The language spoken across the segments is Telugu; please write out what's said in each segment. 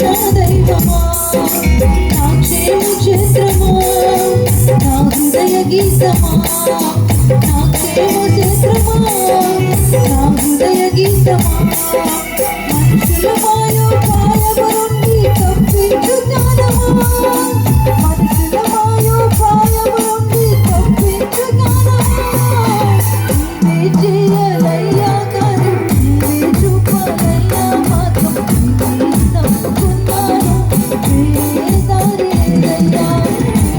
నా దైవమా నా క్షేమ క్షేత్రమా నా హృదయ గీతమా నా క్షేమ క్షేత్రమా నా హృదయ గీతమా మనుషుల మాయో పాయము నుండి తప్పించు జ్ఞానమా మనుషుల మాయో పాయము నుండి తప్పించు జ్ఞానమా నీవే చేయాలయ్యా కార్యం నీవే చూపాలయ్యా మాత్రం నీవే నమ్ముకున్నాను వేరే దారి లేదయ్యా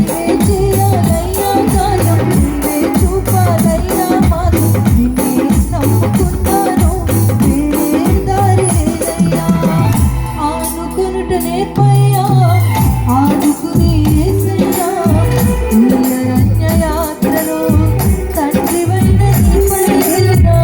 నీవే చేయాలయ్యా కార్యం నీవే చూపాలయ్యా మాత్రం నీవే నమ్ముకున్నాను వేరే దారి లేదయ్యా ఆనుకొనుట నేర్పయ్యా ఆదుకుని యేసయ్యా ఈ అరణ్య యాత్రలో తండ్రివైన నీవైనా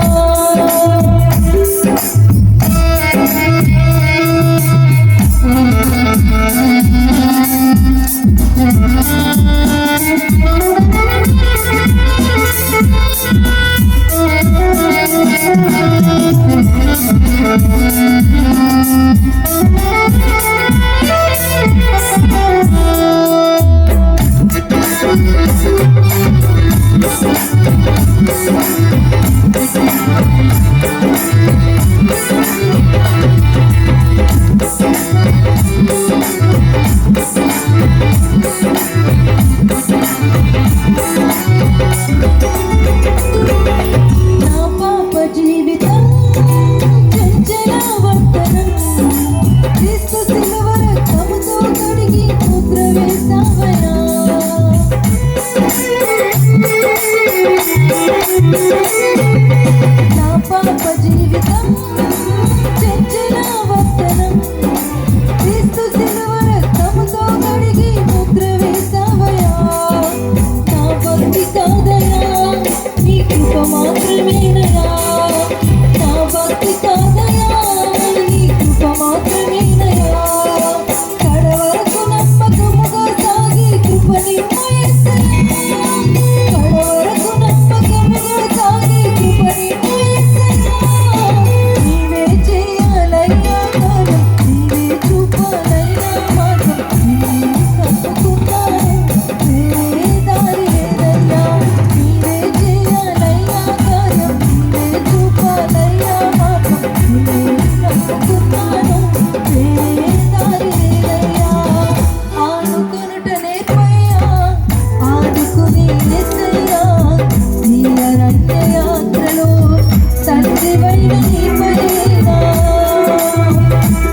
నా పాప జీవితం చంచలవర్తనం క్రీస్తు శిలువ రక్తముతో కడిగి ముద్ర వేశావయ్యా నా పాప జీవితం చంచలవర్తనం క్రీస్తు శిలువ రక్తముతో కడిగి ముద్ర వేశావయ్యా నా భక్తి కాదయ్యా నీ కృప మాత్రమేనయ్యా నా భక్తి కాదయ్యా నీ కృప మాత్రమేనయ్యా కడవరకు నమ్మకముగా సాగి కృప నిమ్మయేసయ్యా కడవరకు నమ్మకముగా సాగి కృప నిమ్మయేసయ్యా నీవే చేయాలయ్యా కార్యం నీవే చూపాలయ్యా మార్గం నీవే నమ్ముకున్నాను వేరే దారి లేదయ్యా నీవే చేయాలయ్యా కార్యం నీవే చూపాలయ్యా మార్గం నీవే నమ్ముకున్నాను వేరే దారి లేదయ్యా ఆనుకొనుట నేర్పయ్యా ఆదుకుని యేసయ్యా నీ అరణ్య యాత్రలో తండ్రివైన నీవైనా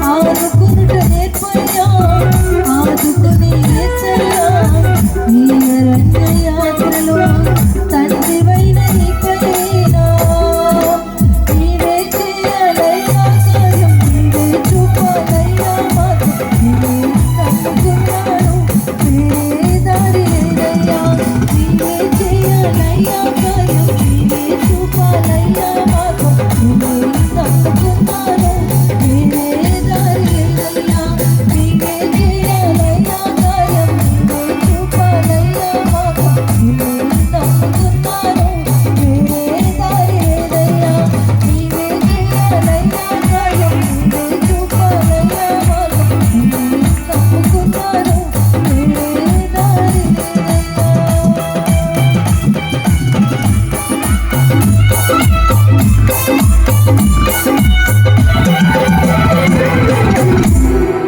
ఆనుకొనుట నేర్పయ్యా ఆదుకుని యేసయ్యా నీ అరణ్య యాత్రలో తండ్రివైన నీవైనా నీవే చేయాలయ్యా కార్యం నీవే చూపాలయ్యా మార్గం నీవే నమ్ముకున్నాను వేరే దారి లేదయ్యా నీవే చేయాలయ్యా కార్యం